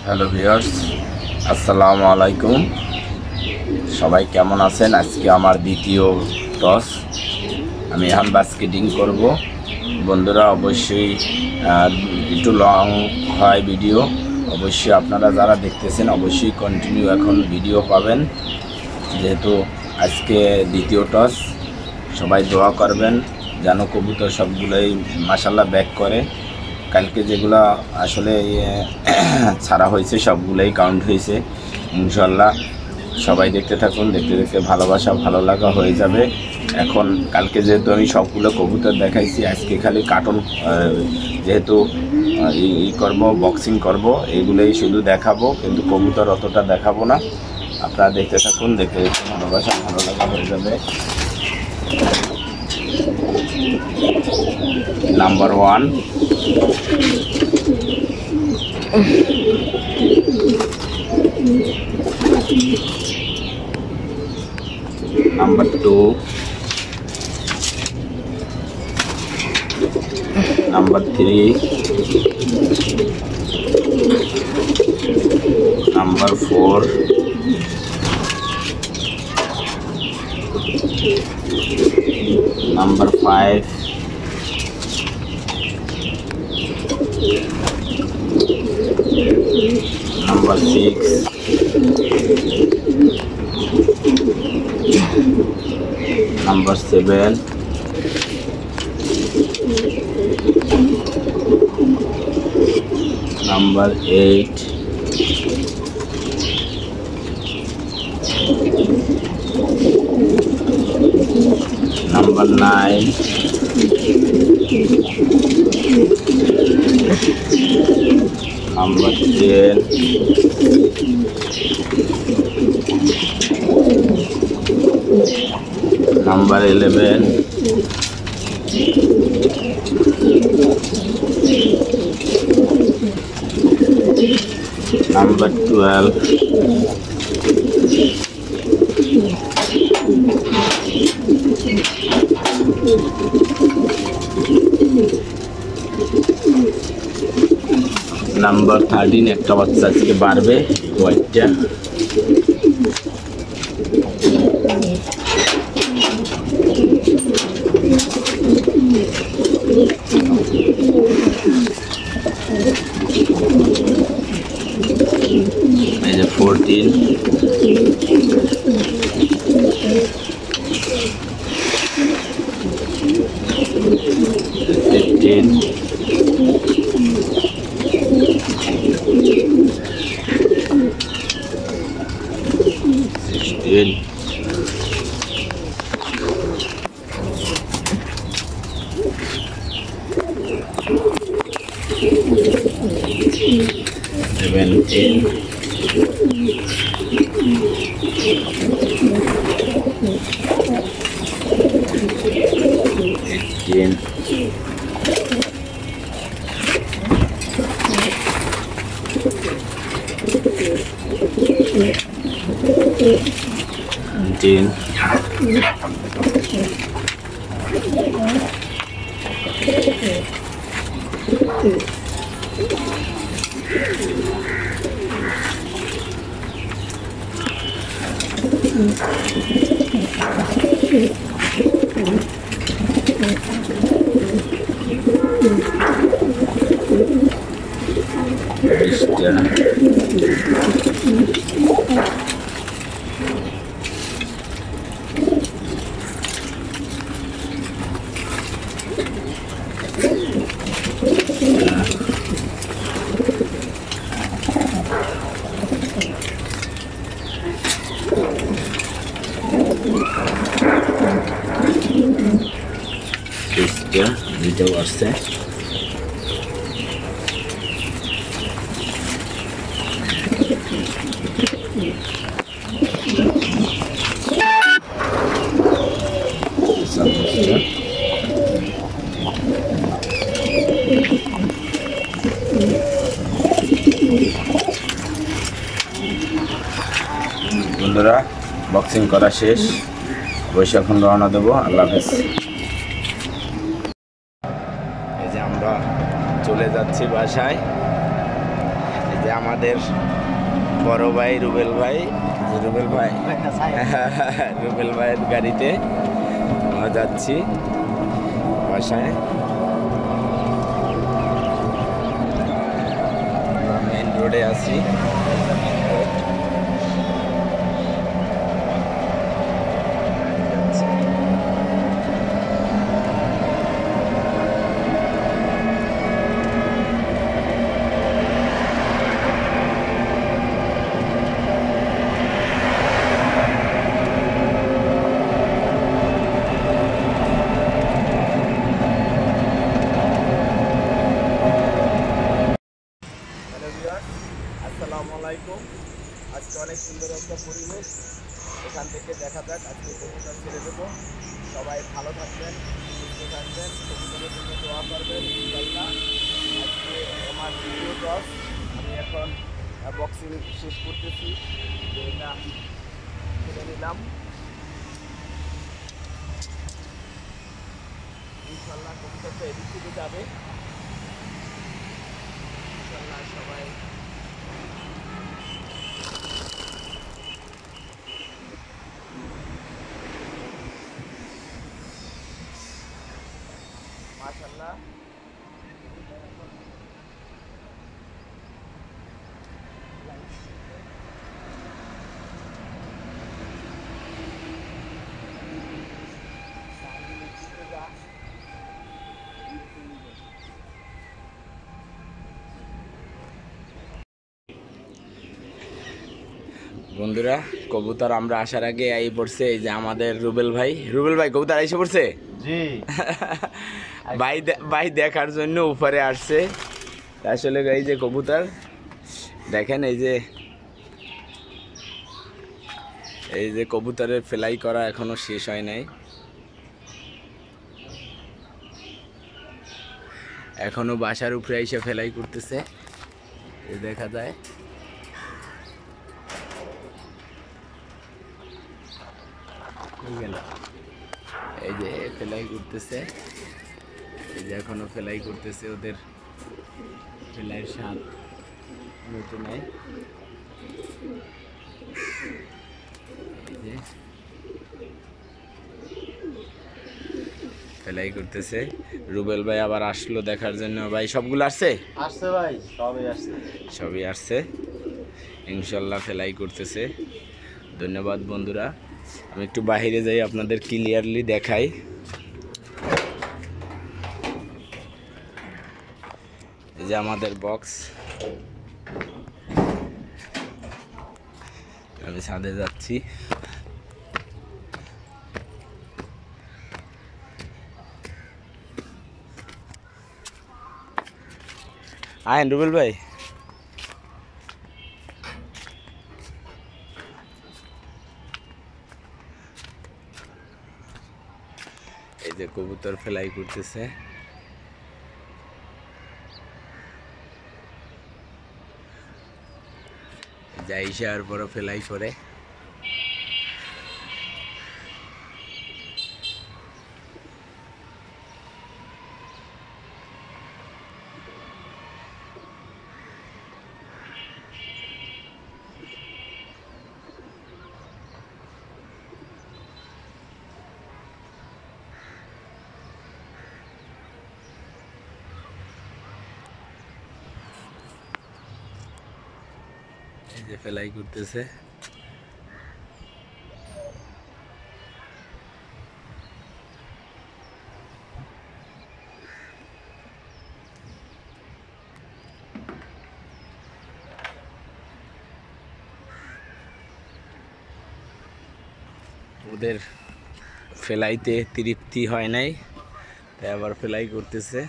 Hello viewers, আসসালামু আলাইকুম। সবাই কেমন আছেন? আজকে আমার দ্বিতীয় টস, আমি এখন বাস্কেটিং করব। বন্ধুরা অবশ্যই একটু লং হয় ভিডিও, অবশ্যই আপনারা যারা দেখতেছেন অবশ্যই কন্টিনিউ এখন ভিডিও পাবেন, যেহেতু আজকে দ্বিতীয় টস। সবাই দোয়া করবেন যেন কবুতর সবগুলোই মাশাআল্লাহ ব্যাক করে। কালকে যেগুলো আসলে ছাড়া হয়েছে সবগুলোই কাউন্ট হয়েছে ইনশাল্লাহ। সবাই দেখতে থাকুন, দেখতে দেখতে ভালোবাসা ভালো লাগা হয়ে যাবে। এখন কালকে যেহেতু আমি সবগুলো কবুতর দেখাইছি, আজকে খালি কার্টুন যেহেতু করব, বক্সিং করব, এগুলোই শুধু দেখাবো, কিন্তু কবুতর অতটা দেখাবো না। আপনারা দেখতে থাকুন, দেখতে দেখতে ভালোবাসা ভালো লাগা হয়ে যাবে। Number 1, number 2, number 3, number 4, number 5, number 6, number 7, number 8, number 9, number 10, number 11, number 12, number 13। একটা বাচ্চা আজকে বাড়বে, হোয়াইটটা। এই যে 14, 15, 16, 17, 18, 19, দুইটাও আসছে। বন্ধুরা বক্সিং করা শেষ, অবশ্যই এখন রওনা দেবো। আল্লাহ হাফেজ। এই যে আমরা চলে যাচ্ছি বাসায়। এই যে আমাদের বড় ভাই রুবেল ভাই, রুবেল ভাই রুবেল ভাইয়ের গাড়িতে আমরা যাচ্ছি বাসায়। মেইন রোডে আছি। আসসালামু আলাইকুম। আজকে অনেক সুন্দর একটা পরিবেশ, এখান থেকে দেখা যাক। আজকে কবুতর ছেড়ে দেবো। সবাই ভালো থাকবেন, সুস্থ থাকবেন, কবুতরের জন্য দোয়া করবেন ইনশাআল্লাহ। আজকে আমার দ্বিতীয় টস, আমি এখন বক্সিং শেষ করতেছি, এটা ছেড়ে নিলাম। ইনশাআল্লাহ কবুতরটা এদিক থেকে যাবে ইনশাআল্লাহ। সবাই মাশাআল্লাহ। বন্ধুরা, কবুতর আমরা আসার আগে এই পড়ছে, এই যে আমাদের রুবেল ভাই। রুবেল ভাই, কবুতর এসে পড়ছে? জি ভাই দেখার জন্য উপরে আসছে। আসলে এই যে কবুতর দেখেন, এই যে কবুতরের ফ্লাই করা এখনো শেষ হয় নাই, এখনো বাসার উপরে এসে ফ্লাই করতেছে, দেখা যায়। এই যে ফ্লাই করতেছে, এই যে এখনো ফ্লাই করতেছে। ওদের ফ্লাইয়ের স্বাদ নতুন নাই। এই যে ফ্লাই করতেছে। রুবেল ভাই আবার আসলো দেখার জন্য। ভাই সবগুলো আসছে? আসছে ভাই, সবই আসছে, সবই আসছে ইনশাল্লাহ। ফ্লাই করতেছে। ধন্যবাদ বন্ধুরা। আমি একটু বাইরে যাই, আপনাদের ক্লিয়ারলি দেখাই। এই যে আমাদের বক্স, আমি ছাদে যাচ্ছি। আয়েন রুবেল ভাই। এই যে কবুতর ফ্লাই করতেছে। যাই আর বড় ফ্লাই করে। এই যে ফ্লাই করতেছে। ওদের ফ্লাইতে তৃপ্তি হয় নাই, তাই আবার ফ্লাই করতেছে।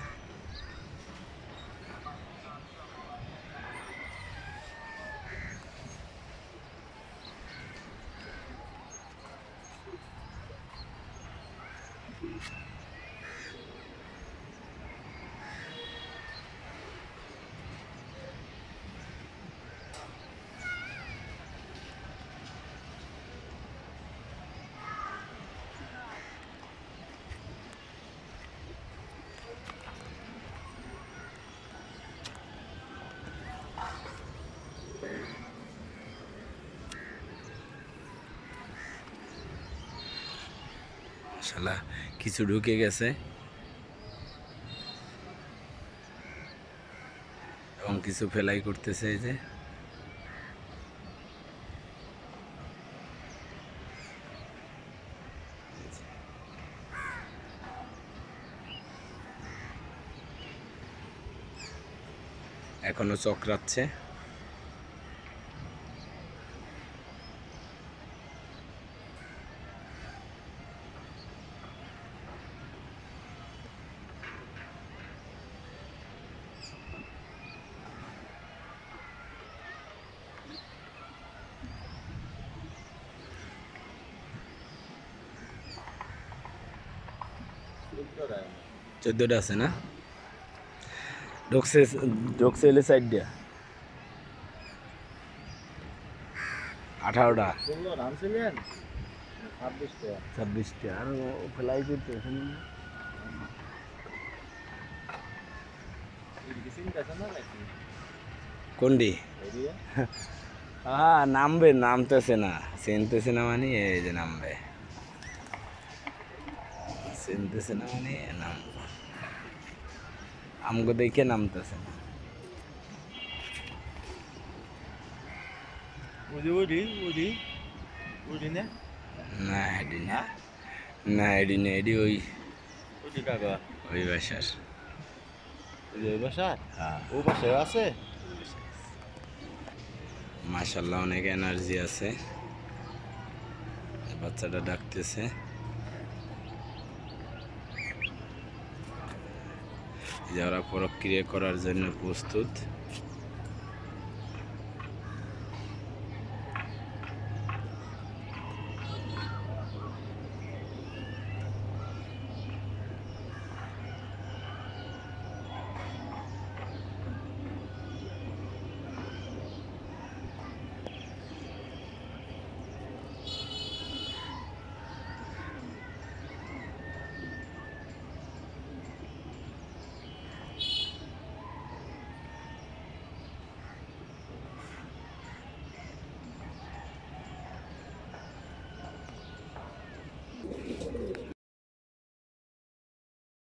মাশাআল্লাহ কিছু ঢুকে গেছে এবং কিছু ফেলাই করতেছে এই যে এখনো চক্রাচ্ছে চোদ্দটা আছে না ঢুকছে ঢুকছে এলে সাইড দিয়া 18টা 26টা আর ফেলাই করতে কোনটি হ্যাঁ নামবে নামতেছে না চিনতেছে না মানে এই যে নামবে চিনতেছে না মানে নাম আমগো দেখে নামতেছে না না হেডি না না হেডি না হেডি ওই ওই বাসার হ্যাঁ আছে মাশাআল্লাহ অনেক এনার্জি আছে বাচ্চাটা ডাকতেছে যারা প্রক্রিয়া করার জন্য প্রস্তুত